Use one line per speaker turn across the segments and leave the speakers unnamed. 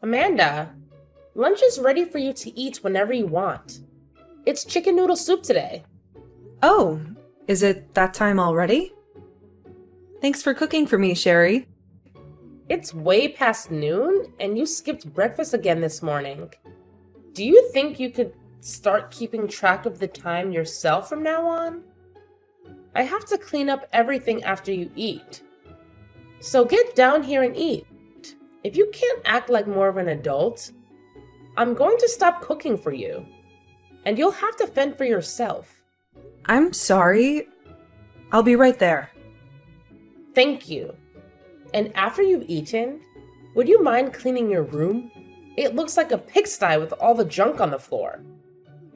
Amanda, lunch is ready for you to eat whenever you want. It's chicken noodle soup today.
Oh, is it that time already? Thanks for cooking for me, Sherry.
It's way past noon, and you skipped breakfast again this morning. Do you think you could start keeping track of the time yourself from now on? I have to clean up everything after you eat. So get down here and eat. If you can't act like more of an adult, I'm going to stop cooking for you. And you'll have to fend for yourself.
I'm sorry. I'll be right there.
Thank you. And after you've eaten, would you mind cleaning your room? It looks like a pigsty with all the junk on the floor.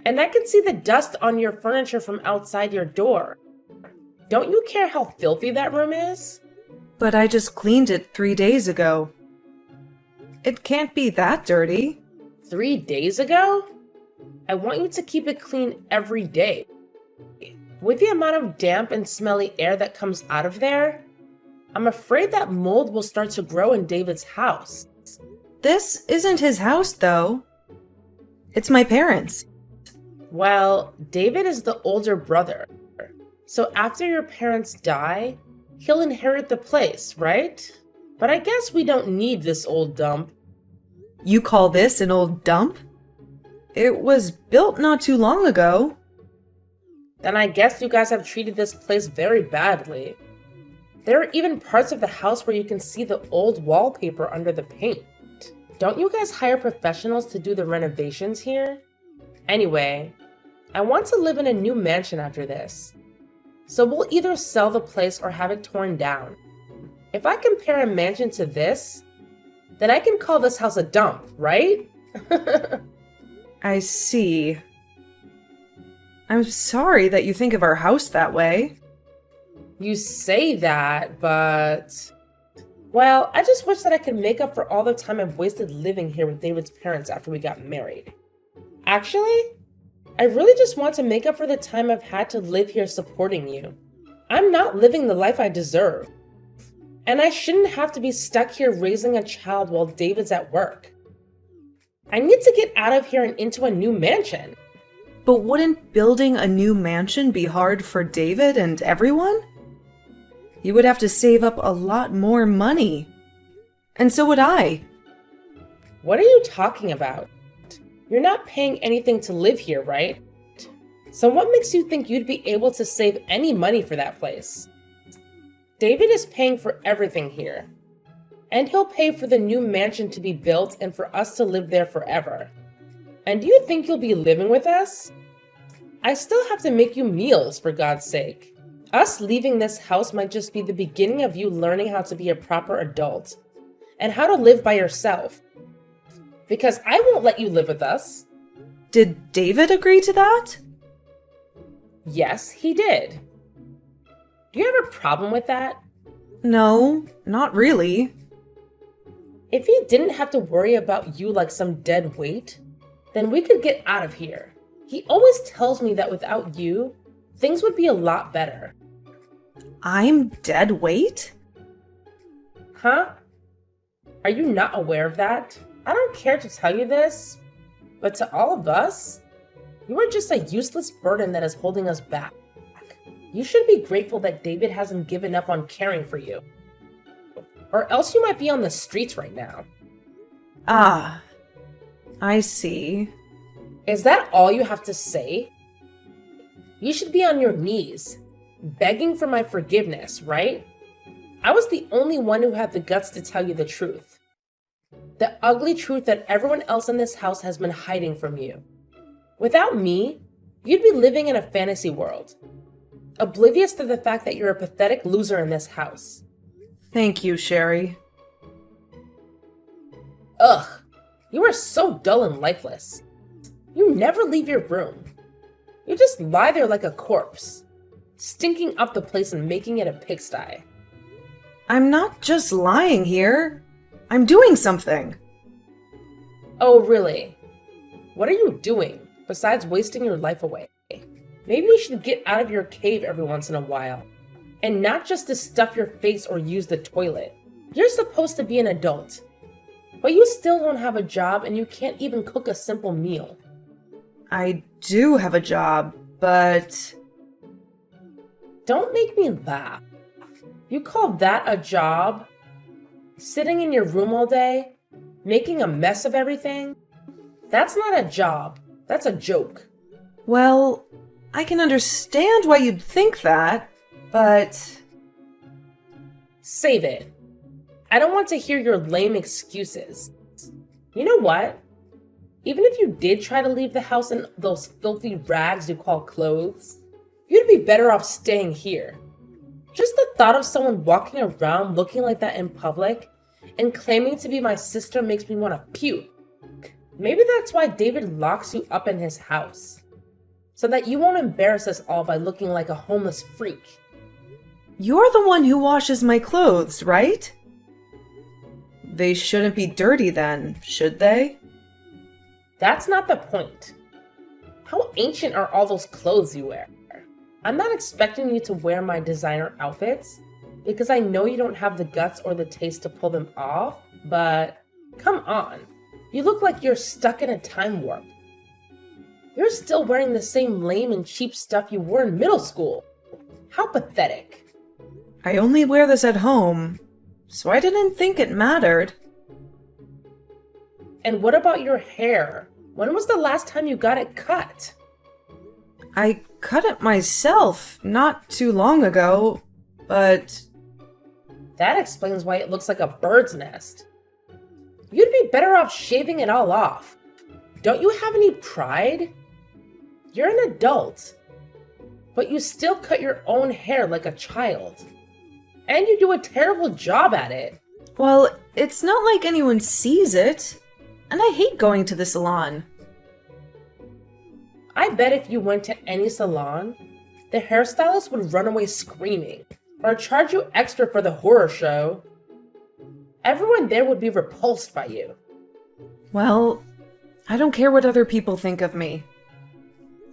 And I can see the dust on your furniture from outside your door. Don't you care how filthy that room is?
But I just cleaned it 3 days ago. It can't be that dirty.
3 days ago? I want you to keep it clean every day. With the amount of damp and smelly air that comes out of there, I'm afraid that mold will start to grow in David's house.
This isn't his house, though. It's my parents'.
Well, David is the older brother. So after your parents die, he'll inherit the place, right? But I guess we don't need this old dump.
You call this an old dump? It was built not too long ago.
Then I guess you guys have treated this place very badly. There are even parts of the house where you can see the old wallpaper under the paint. Don't you guys hire professionals to do the renovations here? Anyway, I want to live in a new mansion after this. So we'll either sell the place or have it torn down. If I compare a mansion to this, then I can call this house a dump, right?
I see. I'm sorry that you think of our house that way.
You say that, but... Well, I just wish that I could make up for all the time I've wasted living here with David's parents after we got married. Actually, I really just want to make up for the time I've had to live here supporting you. I'm not living the life I deserve. And I shouldn't have to be stuck here raising a child while David's at work. I need to get out of here and into a new mansion.
But wouldn't building a new mansion be hard for David and everyone? You would have to save up a lot more money. And so would I.
What are you talking about? You're not paying anything to live here, right? So what makes you think you'd be able to save any money for that place? David is paying for everything here. And he'll pay for the new mansion to be built and for us to live there forever. And do you think you'll be living with us? I still have to make you meals, for God's sake. Us leaving this house might just be the beginning of you learning how to be a proper adult and how to live by yourself. Because I won't let you live with us.
Did David agree to that?
Yes, he did. Do you have a problem with that?
No, not really.
If he didn't have to worry about you like some dead weight, then we could get out of here. He always tells me that without you, things would be a lot better.
I'm dead weight?
Huh? Are you not aware of that? I don't care to tell you this, but to all of us, you are just a useless burden that is holding us back. You should be grateful that David hasn't given up on caring for you. Or else you might be on the streets right now.
Ah, I see.
Is that all you have to say? You should be on your knees, begging for my forgiveness, right? I was the only one who had the guts to tell you the truth. The ugly truth that everyone else in this house has been hiding from you. Without me, you'd be living in a fantasy world, oblivious to the fact that you're a pathetic loser in this house.
Thank you, Sherry.
Ugh, you are so dull and lifeless. You never leave your room. You just lie there like a corpse, stinking up the place and making it a pigsty.
I'm not just lying here. I'm doing something.
Oh, really? What are you doing, besides wasting your life away? Maybe you should get out of your cave every once in a while, and not just to stuff your face or use the toilet. You're supposed to be an adult. But you still don't have a job and you can't even cook a simple meal.
I do have a job, but...
Don't make me laugh. You call that a job? Sitting in your room all day? Making a mess of everything? That's not a job. That's a joke.
Well, I can understand why you'd think that, but...
Save it. I don't want to hear your lame excuses. You know what? Even if you did try to leave the house in those filthy rags you call clothes, you'd be better off staying here. Just the thought of someone walking around looking like that in public and claiming to be my sister makes me want to puke. Maybe that's why David locks you up in his house, so that you won't embarrass us all by looking like a homeless freak.
You're the one who washes my clothes, right? They shouldn't be dirty then, should they?
That's not the point. How ancient are all those clothes you wear? I'm not expecting you to wear my designer outfits, because I know you don't have the guts or the taste to pull them off, but come on. You look like you're stuck in a time warp. You're still wearing the same lame and cheap stuff you wore in middle school. How pathetic.
I only wear this at home, so I didn't think it mattered.
And what about your hair? When was the last time you got it cut?
I cut it myself not too long ago, but...
That explains why it looks like a bird's nest. You'd be better off shaving it all off. Don't you have any pride? You're an adult, but you still cut your own hair like a child. And you do a terrible job at it.
Well, it's not like anyone sees it, and I hate going to the salon.
I bet if you went to any salon, the hairstylist would run away screaming, or charge you extra for the horror show. Everyone there would be repulsed by you.
Well, I don't care what other people think of me.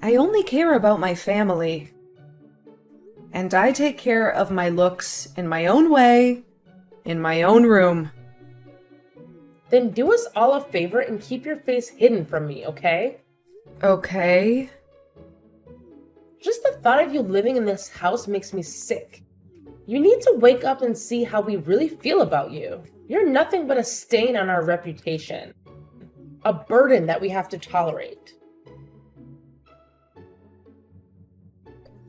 I only care about my family. And I take care of my looks in my own way, in my own room.
Then do us all a favor and keep your face hidden from me, okay?
Okay.
Just the thought of you living in this house makes me sick. You need to wake up and see how we really feel about you. You're nothing but a stain on our reputation. A burden that we have to tolerate.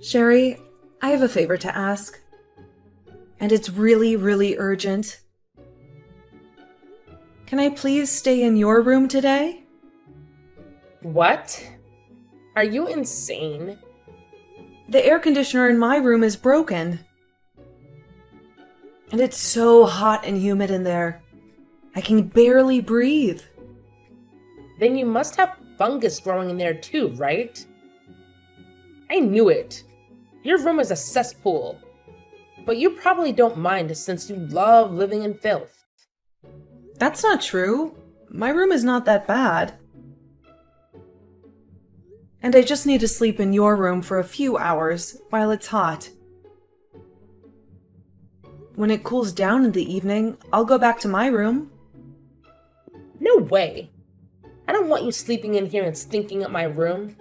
Sherry, I have a favor to ask. And it's really, really urgent. Can I please stay in your room today?
What? Are you insane?
The air conditioner in my room is broken. And it's so hot and humid in there. I can barely breathe.
Then you must have fungus growing in there too, right? I knew it. Your room is a cesspool. But you probably don't mind since you love living in filth.
That's not true. My room is not that bad. And I just need to sleep in your room for a few hours while it's hot. When it cools down in the evening, I'll go back to my room.
No way. I don't want you sleeping in here and stinking up my room.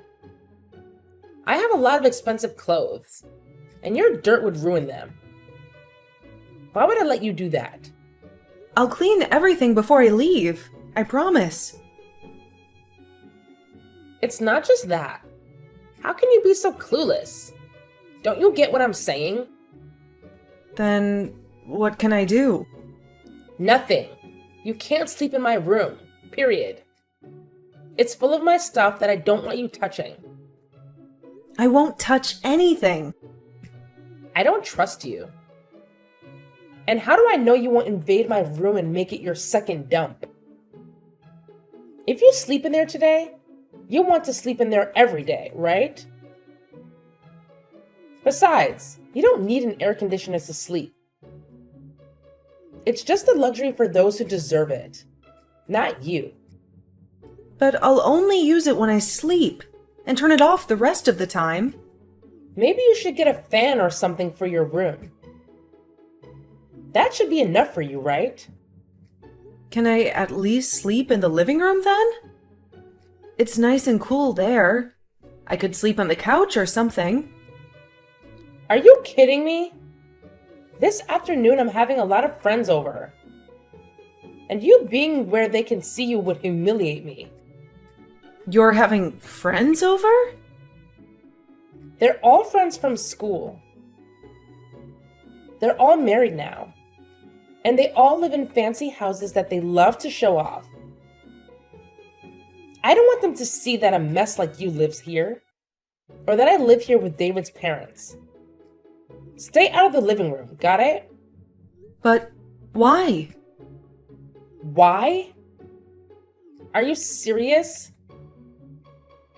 I have a lot of expensive clothes, and your dirt would ruin them. Why would I let you do that?
I'll clean everything before I leave. I promise.
It's not just that. How can you be so clueless? Don't you get what I'm saying?
Then what can I do?
Nothing. You can't sleep in my room. Period. It's full of my stuff that I don't want you touching.
I won't touch anything.
I don't trust you. And how do I know you won't invade my room and make it your second dump? If you sleep in there today, you want to sleep in there every day, right? Besides, you don't need an air conditioner to sleep. It's just a luxury for those who deserve it, not you.
But I'll only use it when I sleep, and turn it off the rest of the time.
Maybe you should get a fan or something for your room. That should be enough for you, right?
Can I at least sleep in the living room then? It's nice and cool there. I could sleep on the couch or something.
Are you kidding me? This afternoon I'm having a lot of friends over. And you being where they can see you would humiliate me.
You're having friends over?
They're all friends from school. They're all married now. And they all live in fancy houses that they love to show off. I don't want them to see that a mess like you lives here, or that I live here with David's parents. Stay out of the living room, got it?
But why?
Why? Are you serious?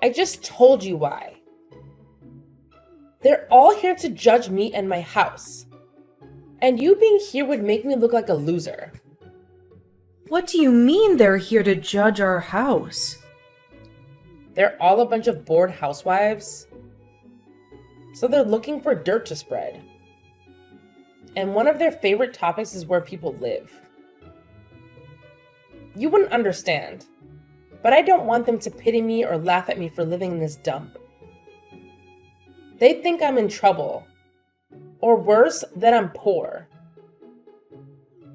I just told you why. They're all here to judge me and my house. And you being here would make me look like a loser.
What do you mean they're here to judge our house?
They're all a bunch of bored housewives. So they're looking for dirt to spread. And one of their favorite topics is where people live. You wouldn't understand, but I don't want them to pity me or laugh at me for living in this dump. They think I'm in trouble, or worse, that I'm poor.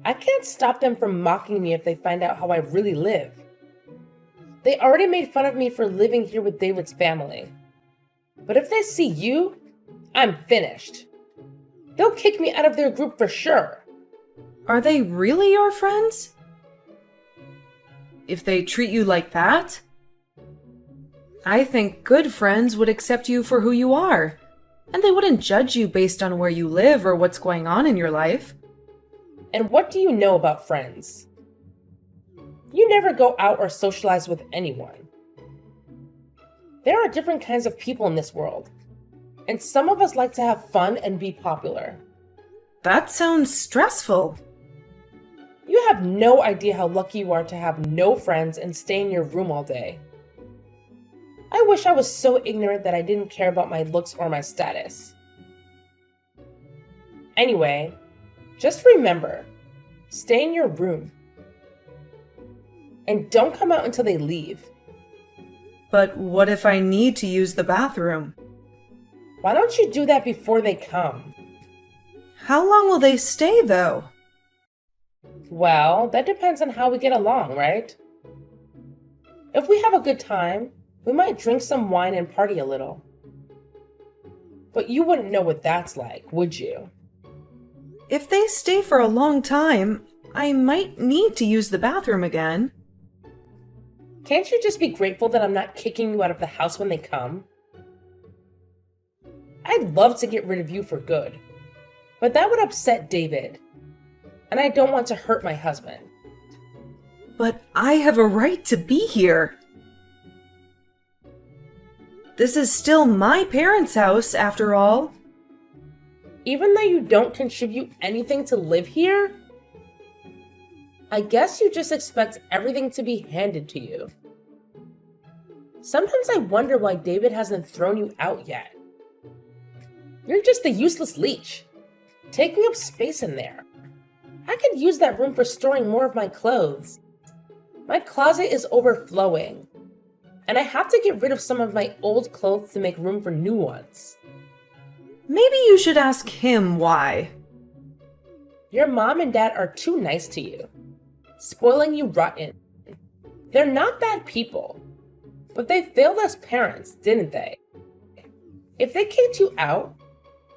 I can't stop them from mocking me if they find out how I really live. They already made fun of me for living here with David's family. But if they see you, I'm finished. They'll kick me out of their group for sure.
Are they really your friends? If they treat you like that? I think good friends would accept you for who you are, and they wouldn't judge you based on where you live or what's going on in your life.
And what do you know about friends? You never go out or socialize with anyone. There are different kinds of people in this world, and some of us like to have fun and be popular.
That sounds stressful.
You have no idea how lucky you are to have no friends and stay in your room all day. I wish I was so ignorant that I didn't care about my looks or my status. Anyway, just remember, stay in your room. And don't come out until they leave.
But what if I need to use the bathroom?
Why don't you do that before they come?
How long will they stay, though?
Well, that depends on how we get along, right? If we have a good time, we might drink some wine and party a little. But you wouldn't know what that's like, would you?
If they stay for a long time, I might need to use the bathroom again.
Can't you just be grateful that I'm not kicking you out of the house when they come? I'd love to get rid of you for good, but that would upset David, and I don't want to hurt my husband.
But I have a right to be here. This is still my parents' house, after all.
Even though you don't contribute anything to live here? I guess you just expect everything to be handed to you. Sometimes I wonder why David hasn't thrown you out yet. You're just a useless leech, taking up space in there. I could use that room for storing more of my clothes. My closet is overflowing, and I have to get rid of some of my old clothes to make room for new ones.
Maybe you should ask him why.
Your mom and dad are too nice to you, spoiling you rotten. They're not bad people, but they failed as parents, didn't they? If they kicked you out,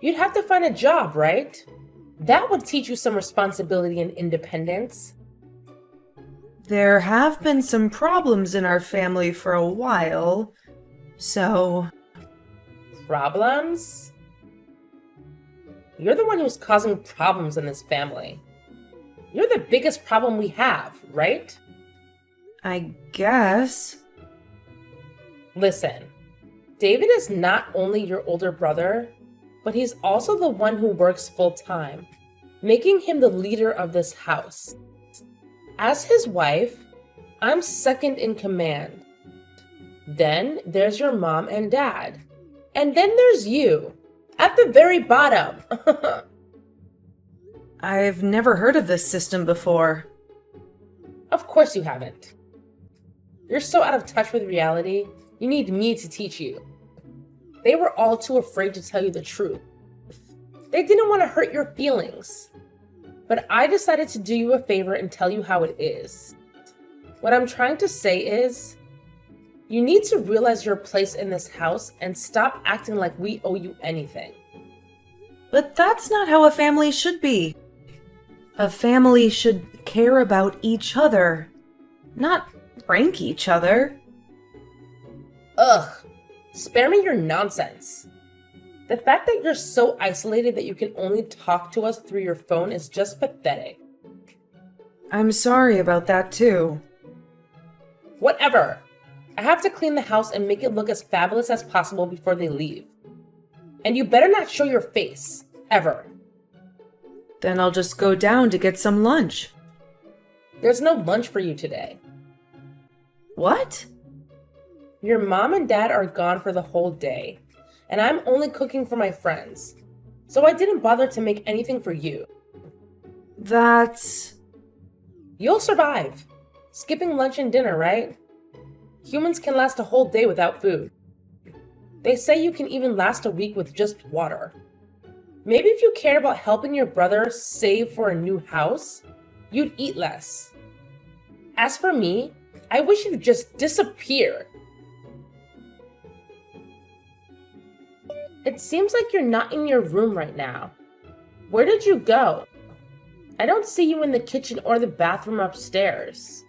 you'd have to find a job, right? That would teach you some responsibility and independence.
There have been some problems in our family for a while, so...
Problems? You're the one who's causing problems in this family. You're the biggest problem we have, right?
I guess.
Listen, David is not only your older brother, but he's also the one who works full-time, making him the leader of this house. As his wife, I'm second in command. Then there's your mom and dad. And then there's you, at the very bottom.
I've never heard of this system before.
Of course you haven't. You're so out of touch with reality, you need me to teach you. They were all too afraid to tell you the truth. They didn't want to hurt your feelings. But I decided to do you a favor and tell you how it is. What I'm trying to say is, you need to realize your place in this house and stop acting like we owe you anything.
But that's not how a family should be. A family should care about each other, not prank each other.
Ugh, spare me your nonsense. The fact that you're so isolated that you can only talk to us through your phone is just pathetic.
I'm sorry about that too.
Whatever. I have to clean the house and make it look as fabulous as possible before they leave. And you better not show your face, ever.
Then I'll just go down to get some lunch.
There's no lunch for you today.
What?
Your mom and dad are gone for the whole day, and I'm only cooking for my friends. So I didn't bother to make anything for you.
That's...
You'll survive. Skipping lunch and dinner, right? Humans can last a whole day without food. They say you can even last a week with just water. Maybe if you cared about helping your brother save for a new house, you'd eat less. As for me, I wish you'd just disappear. It seems like you're not in your room right now. Where did you go? I don't see you in the kitchen or the bathroom upstairs.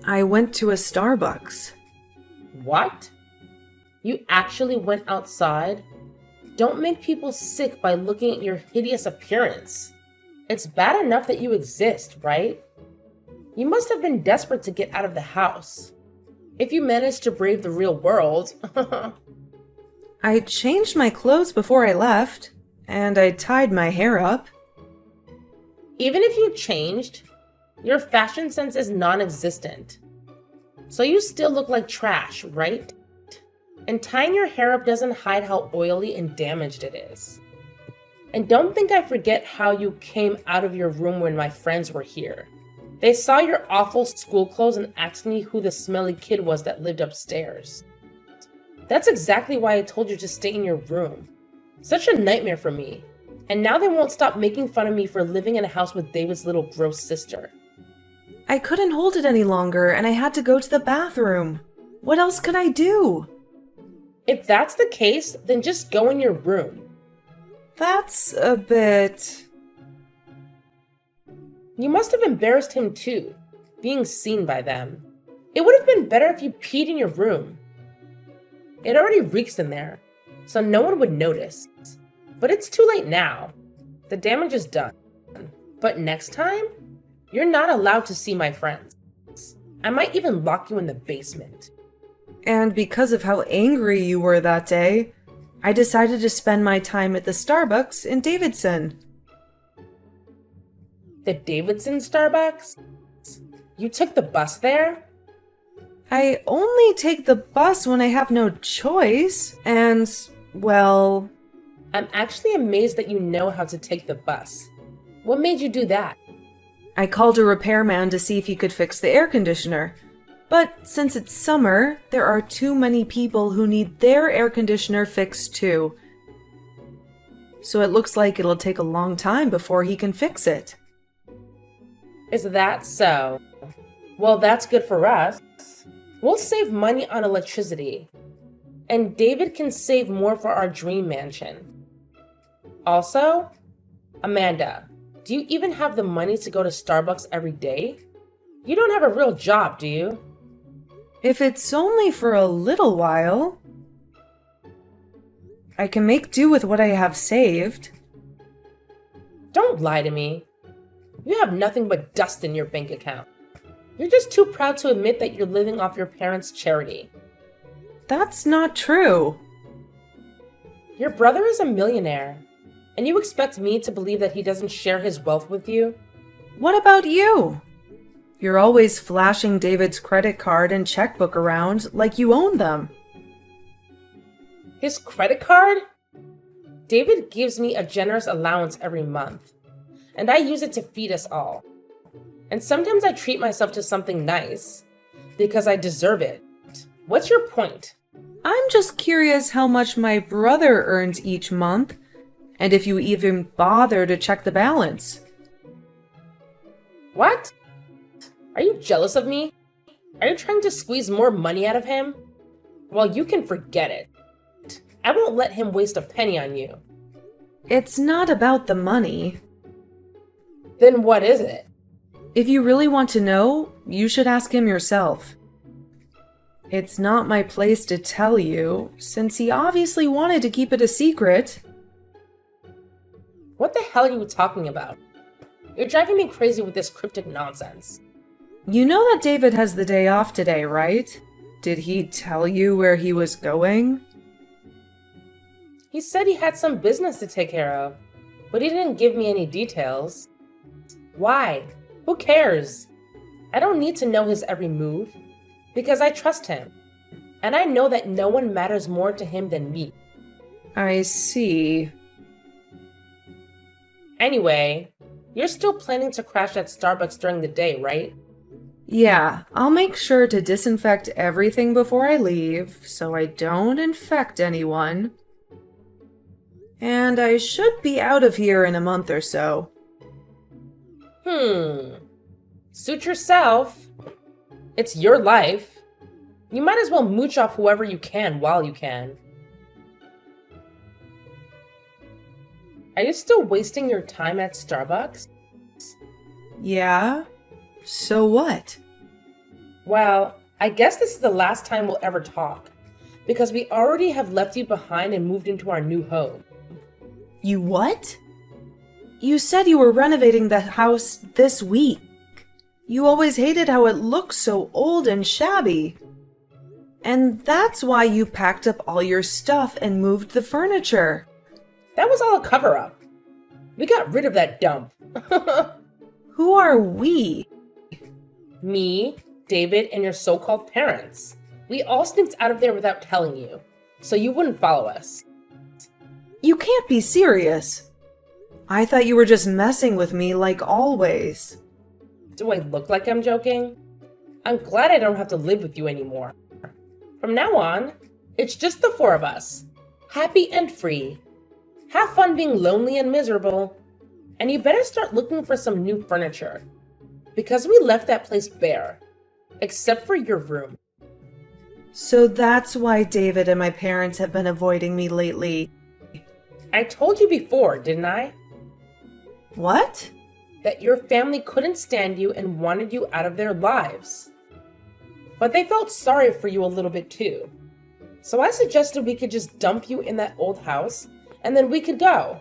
I went to a Starbucks.
What? You actually went outside? Don't make people sick by looking at your hideous appearance. It's bad enough that you exist, right? You must have been desperate to get out of the house. If you managed to brave the real world.
I changed my clothes before I left, and I tied my hair up.
Even if you changed, your fashion sense is non-existent. So you still look like trash, right? And tying your hair up doesn't hide how oily and damaged it is. And don't think I forget how you came out of your room when my friends were here. They saw your awful school clothes and asked me who the smelly kid was that lived upstairs. That's exactly why I told you to stay in your room. Such a nightmare for me. And now they won't stop making fun of me for living in a house with David's little gross sister.
I couldn't hold it any longer, and I had to go to the bathroom. What else could I do?
If that's the case, then just go in your room.
That's a bit...
You must have embarrassed him too, being seen by them. It would have been better if you peed in your room. It already reeks in there, so no one would notice. But it's too late now. The damage is done. But next time, you're not allowed to see my friends. I might even lock you in the basement.
And because of how angry you were that day, I decided to spend my time at the Starbucks in Davidson.
The Davidson Starbucks? You took the bus there?
I only take the bus when I have no choice, and, well...
I'm actually amazed that you know how to take the bus. What made you do that?
I called a repairman to see if he could fix the air conditioner. But since it's summer, there are too many people who need their air conditioner fixed too. So it looks like it'll take a long time before he can fix it.
Is that so? Well, that's good for us. We'll save money on electricity. And David can save more for our dream mansion. Also, Amanda, do you even have the money to go to Starbucks every day? You don't have a real job, do you?
If it's only for a little while, I can make do with what I have saved.
Don't lie to me. You have nothing but dust in your bank account. You're just too proud to admit that you're living off your parents' charity.
That's not true.
Your brother is a millionaire, and you expect me to believe that he doesn't share his wealth with you?
What about you? You're always flashing David's credit card and checkbook around like you own them.
His credit card? David gives me a generous allowance every month, and I use it to feed us all. And sometimes I treat myself to something nice because I deserve it. What's your point?
I'm just curious how much my brother earns each month, and if you even bother to check the balance.
What? Are you jealous of me? Are you trying to squeeze more money out of him? Well, you can forget it. I won't let him waste a penny on you.
It's not about the money.
Then what is it?
If you really want to know, you should ask him yourself. It's not my place to tell you, since he obviously wanted to keep it a secret.
What the hell are you talking about? You're driving me crazy with this cryptic nonsense.
You know that David has the day off today, right? Did he tell you where he was going?
He said he had some business to take care of, but he didn't give me any details. Why? Who cares? I don't need to know his every move, because I trust him, and I know that no one matters more to him than me.
I see.
Anyway, you're still planning to crash at Starbucks during the day, right?
Yeah, I'll make sure to disinfect everything before I leave, so I don't infect anyone. And I should be out of here in a month or so.
Suit yourself. It's your life. You might as well mooch off whoever you can while you can. Are you still wasting your time at Starbucks?
Yeah? So what?
Well, I guess this is the last time we'll ever talk, because we already have left you behind and moved into our new home.
You what? You said you were renovating the house this week. You always hated how it looked so old and shabby. And that's why you packed up all your stuff and moved the furniture.
That was all a cover-up. We got rid of that dump.
Who are we?
Me, David, and your so-called parents. We all sneaked out of there without telling you, so you wouldn't follow us.
You can't be serious. I thought you were just messing with me like always.
Do I look like I'm joking? I'm glad I don't have to live with you anymore. From now on, it's just the four of us. Happy and free. Have fun being lonely and miserable. And you better start looking for some new furniture. Because we left that place bare. Except for your room.
So that's why David and my parents have been avoiding me lately.
I told you before, didn't I?
What?
That your family couldn't stand you and wanted you out of their lives. But they felt sorry for you a little bit too. So I suggested we could just dump you in that old house and then we could go.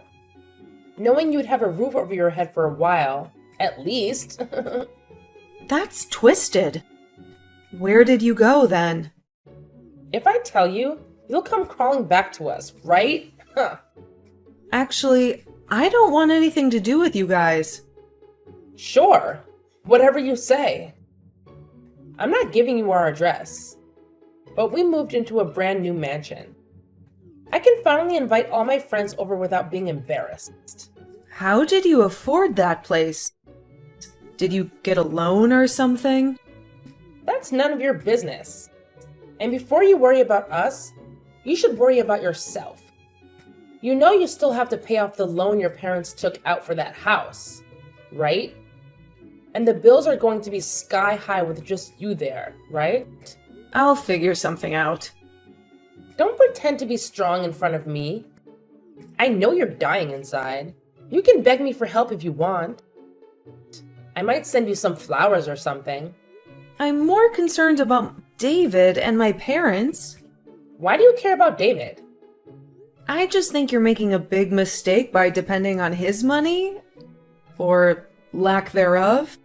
Knowing you'd have a roof over your head for a while, at least.
That's twisted. Where did you go then?
If I tell you, you'll come crawling back to us, right?
Actually, I don't want anything to do with you guys.
Sure, whatever you say. I'm not giving you our address, but we moved into a brand new mansion. I can finally invite all my friends over without being embarrassed.
How did you afford that place? Did you get a loan or something?
That's none of your business. And before you worry about us, you should worry about yourself. You know you still have to pay off the loan your parents took out for that house, right? And the bills are going to be sky high with just you there, right?
I'll figure something out.
Don't pretend to be strong in front of me. I know you're dying inside. You can beg me for help if you want. I might send you some flowers or something.
I'm more concerned about David and my parents.
Why do you care about David?
I just think you're making a big mistake by depending on his money. Or lack thereof.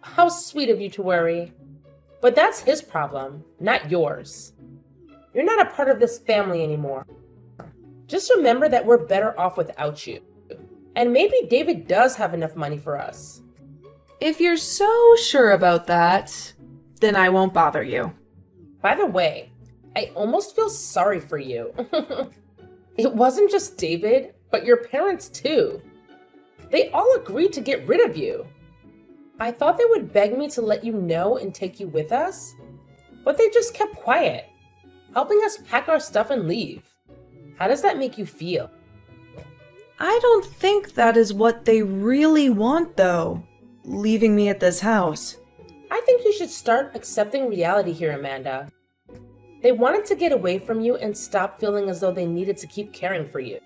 How sweet of you to worry. But that's his problem, not yours. You're not a part of this family anymore. Just remember that we're better off without you. And maybe David does have enough money for us.
If you're so sure about that, then I won't bother you.
By the way, I almost feel sorry for you. It wasn't just David, but your parents too. They all agreed to get rid of you. I thought they would beg me to let you know and take you with us, but they just kept quiet, helping us pack our stuff and leave. How does that make you feel?
I don't think that is what they really want, though, leaving me at this house.
I think you should start accepting reality here, Amanda. They wanted to get away from you and stop feeling as though they needed to keep caring for you.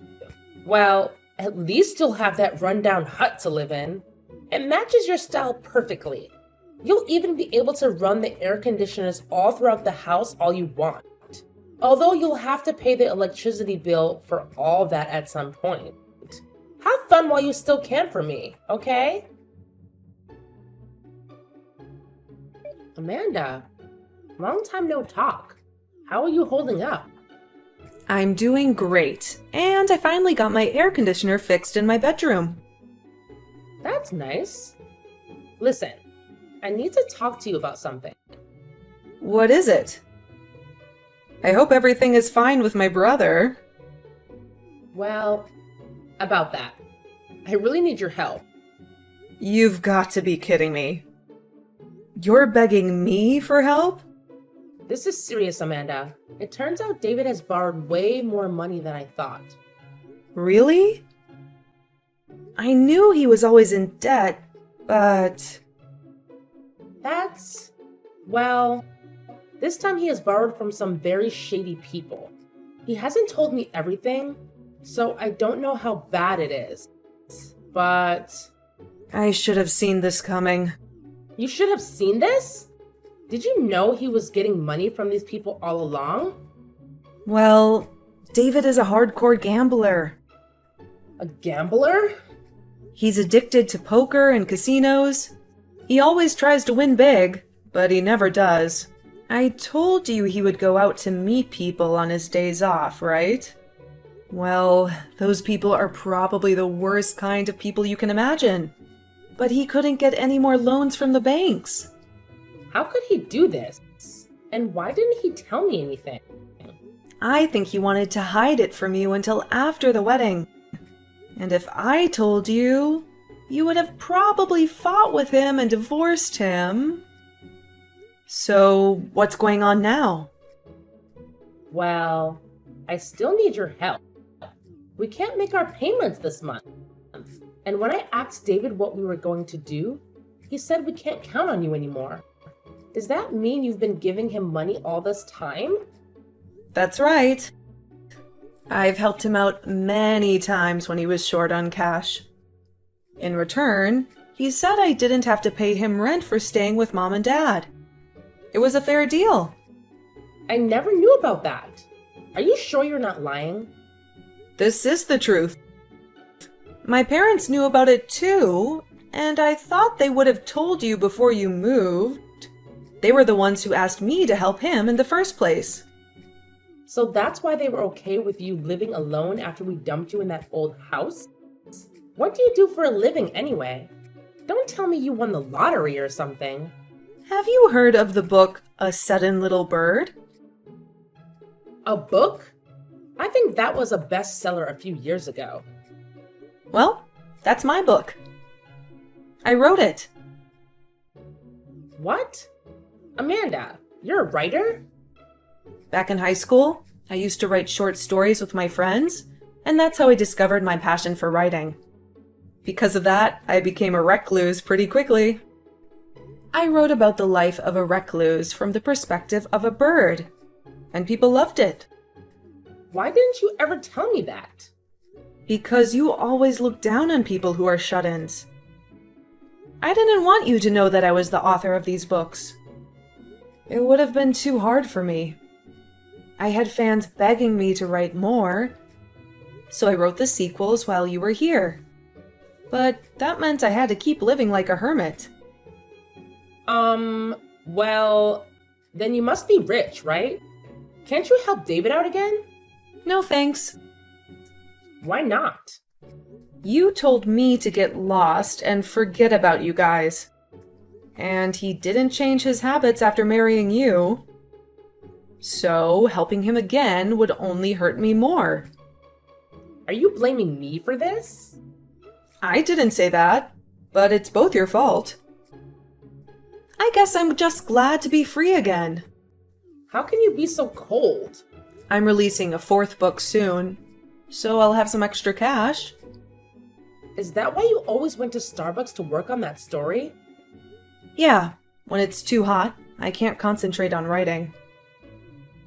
Well, at least you'll have that rundown hut to live in. It matches your style perfectly. You'll even be able to run the air conditioners all throughout the house all you want. Although you'll have to pay the electricity bill for all that at some point. Have fun while you still can for me, okay? Amanda, long time no talk. How are you holding up?
I'm doing great, and I finally got my air conditioner fixed in my bedroom.
That's nice. Listen, I need to talk to you about something.
What is it? I hope everything is fine with my brother.
Well, about that. I really need your help.
You've got to be kidding me. You're begging me for help?
This is serious, Amanda. It turns out David has borrowed way more money than I thought.
Really? I knew he was always in debt, but...
Well, this time he has borrowed from some very shady people. He hasn't told me everything, so I don't know how bad it is. But...
I should have seen this coming.
You should have seen this? Did you know he was getting money from these people all along?
Well, David is a hardcore gambler.
A gambler?
He's addicted to poker and casinos. He always tries to win big, but he never does. I told you he would go out to meet people on his days off, right? Well, those people are probably the worst kind of people you can imagine. But he couldn't get any more loans from the banks.
How could he do this? And why didn't he tell me anything?
I think he wanted to hide it from you until after the wedding. And if I told you, you would have probably fought with him and divorced him. So, what's going on now?
Well, I still need your help. We can't make our payments this month. And when I asked David what we were going to do, he said we can't count on you anymore. Does that mean you've been giving him money all this time?
That's right. I've helped him out many times when he was short on cash. In return, he said I didn't have to pay him rent for staying with Mom and Dad. It was a fair deal.
I never knew about that. Are you sure you're not lying?
This is the truth. My parents knew about it too, and I thought they would have told you before you moved. They were the ones who asked me to help him in the first place.
So that's why they were okay with you living alone after we dumped you in that old house? What do you do for a living anyway? Don't tell me you won the lottery or something.
Have you heard of the book A Sudden Little Bird?
A book? I think that was a bestseller a few years ago.
Well, that's my book. I wrote it.
What? Amanda, you're a writer?
Back in high school, I used to write short stories with my friends, and that's how I discovered my passion for writing. Because of that, I became a recluse pretty quickly. I wrote about the life of a recluse from the perspective of a bird, and people loved it.
Why didn't you ever tell me that?
Because you always look down on people who are shut-ins. I didn't want you to know that I was the author of these books. It would have been too hard for me. I had fans begging me to write more, so I wrote the sequels while you were here. But that meant I had to keep living like a hermit.
Well, then you must be rich, right? Can't you help David out again?
No thanks.
Why not?
You told me to get lost and forget about you guys. And he didn't change his habits after marrying you. So, helping him again would only hurt me more.
Are you blaming me for this?
I didn't say that, but it's both your fault. I guess I'm just glad to be free again.
How can you be so cold?
I'm releasing a fourth book soon, so I'll have some extra cash.
Is that why you always went to Starbucks to work on that story?
Yeah, when it's too hot, I can't concentrate on writing.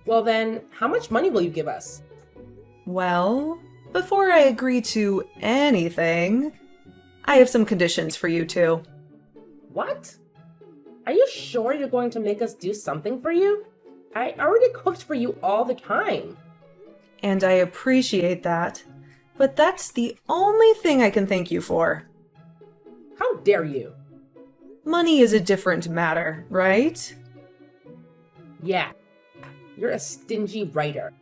Well then, how much money will you give us?
Well, before I agree to anything, I have some conditions for you two.
What? Are you sure you're going to make us do something for you? I already cooked for you all the time.
And I appreciate that, but that's the only thing I can thank you for.
How dare you?
Money is a different matter, right?
Yeah, you're a stingy writer.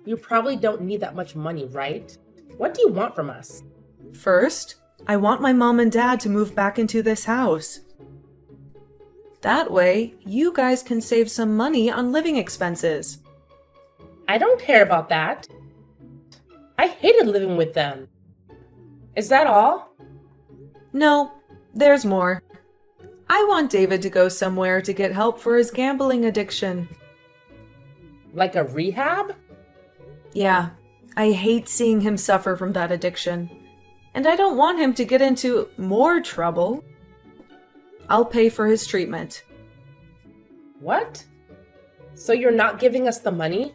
You probably don't need that much money, right? What do you want from us?
First, I want my mom and dad to move back into this house. That way, you guys can save some money on living expenses.
I don't care about that. I hated living with them. Is that all?
No, there's more. I want David to go somewhere to get help for his gambling addiction.
Like a rehab?
Yeah, I hate seeing him suffer from that addiction. And I don't want him to get into more trouble. I'll pay for his treatment.
What? So you're not giving us the money?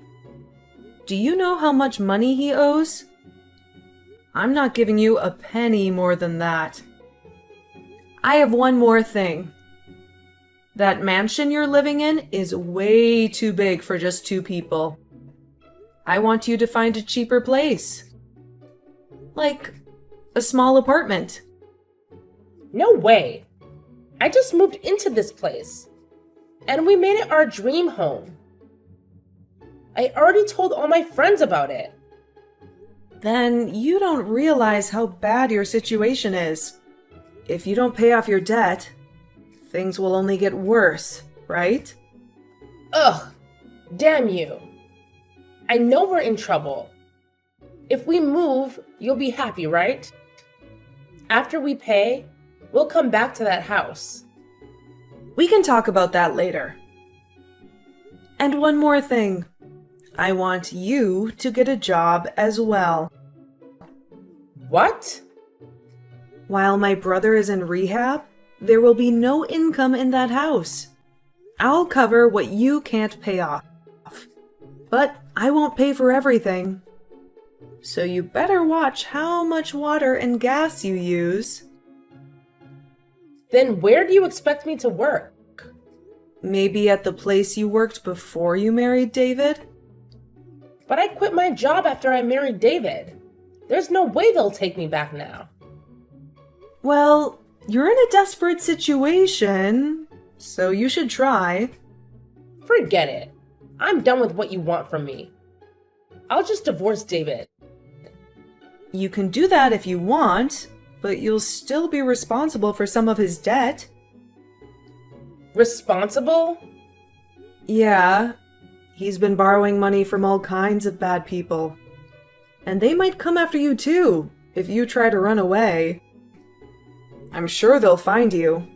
Do you know how much money he owes? I'm not giving you a penny more than that. I have one more thing. That mansion you're living in is way too big for just 2 people. I want you to find a cheaper place. Like a small apartment.
No way. I just moved into this place. And we made it our dream home. I already told all my friends about it.
Then you don't realize how bad your situation is. If you don't pay off your debt, things will only get worse, right?
Ugh, damn you. I know we're in trouble. If we move, you'll be happy, right? After we pay, we'll come back to that house.
We can talk about that later. And one more thing. I want you to get a job as well.
What?
While my brother is in rehab, there will be no income in that house. I'll cover what you can't pay off. But I won't pay for everything. So you better watch how much water and gas you use.
Then where do you expect me to work?
Maybe at the place you worked before you married David?
But I quit my job after I married David. There's no way they'll take me back now.
Well, you're in a desperate situation, so you should try.
Forget it. I'm done with what you want from me. I'll just divorce David.
You can do that if you want, but you'll still be responsible for some of his debt.
Responsible?
Yeah, he's been borrowing money from all kinds of bad people. And they might come after you too, if you try to run away. I'm sure they'll find you.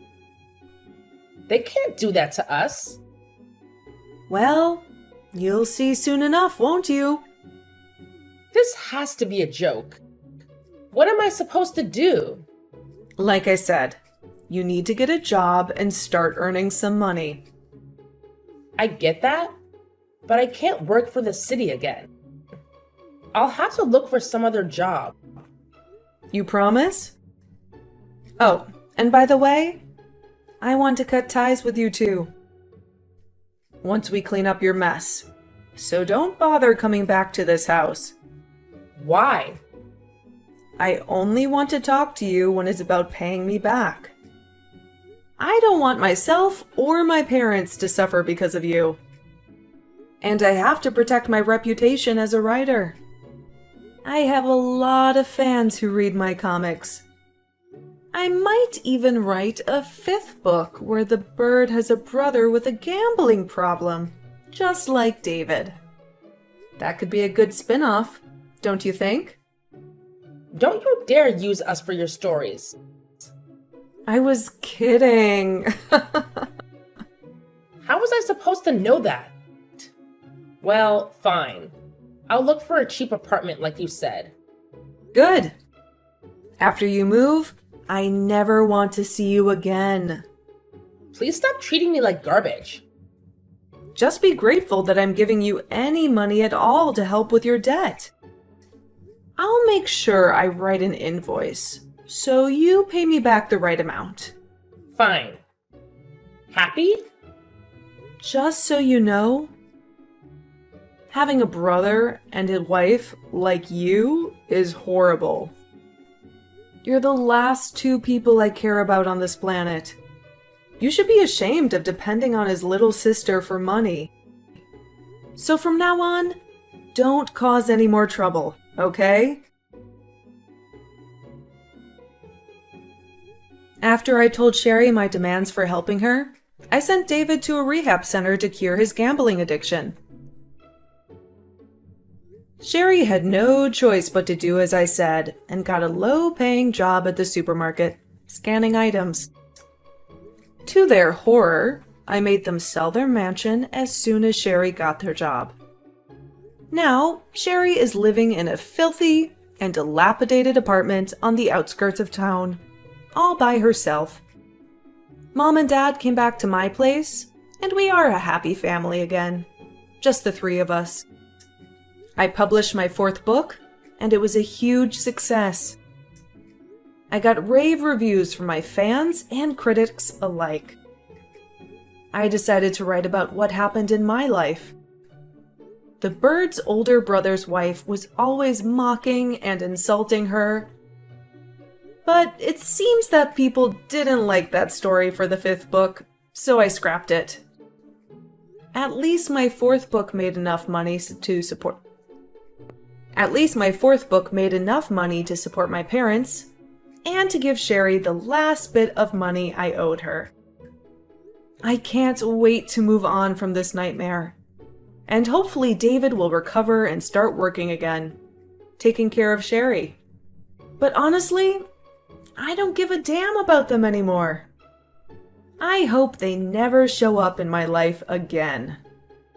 They can't do that to us.
Well, you'll see soon enough, won't you?
This has to be a joke. What am I supposed to do?
Like I said, you need to get a job and start earning some money.
I get that, but I can't work for the city again. I'll have to look for some other job.
You promise? Oh, and by the way, I want to cut ties with you too. Once we clean up your mess. So don't bother coming back to this house.
Why?
I only want to talk to you when it's about paying me back. I don't want myself or my parents to suffer because of you. And I have to protect my reputation as a writer. I have a lot of fans who read my comics. I might even write a 5th book where the bird has a brother with a gambling problem, just like David. That could be a good spin-off, don't you think?
Don't you dare use us for your stories.
I was kidding.
was I supposed to know that? Well, fine. I'll look for a cheap apartment like you said.
Good. After you move, I never want to see you again.
Please stop treating me like garbage.
Just be grateful that I'm giving you any money at all to help with your debt. I'll make sure I write an invoice, so you pay me back the right amount.
Fine. Happy?
Just so you know, having a brother and a wife like you is horrible. You're the last two people I care about on this planet. You should be ashamed of depending on his little sister for money. So from now on, don't cause any more trouble, okay? After I told Sherry my demands for helping her, I sent David to a rehab center to cure his gambling addiction. Sherry had no choice but to do as I said, and got a low-paying job at the supermarket, scanning items. To their horror, I made them sell their mansion as soon as Sherry got their job. Now, Sherry is living in a filthy and dilapidated apartment on the outskirts of town, all by herself. Mom and Dad came back to my place, and we are a happy family again. Just the three of us. I published my 4th book, and it was a huge success. I got rave reviews from my fans and critics alike. I decided to write about what happened in my life. The bird's older brother's wife was always mocking and insulting her, but it seems that people didn't like that story for the 5th book, so I scrapped it. At least my 4th book made enough money to support my parents, and to give Sherry the last bit of money I owed her. I can't wait to move on from this nightmare. And hopefully David will recover and start working again, taking care of Sherry. But honestly, I don't give a damn about them anymore. I hope they never show up in my life again.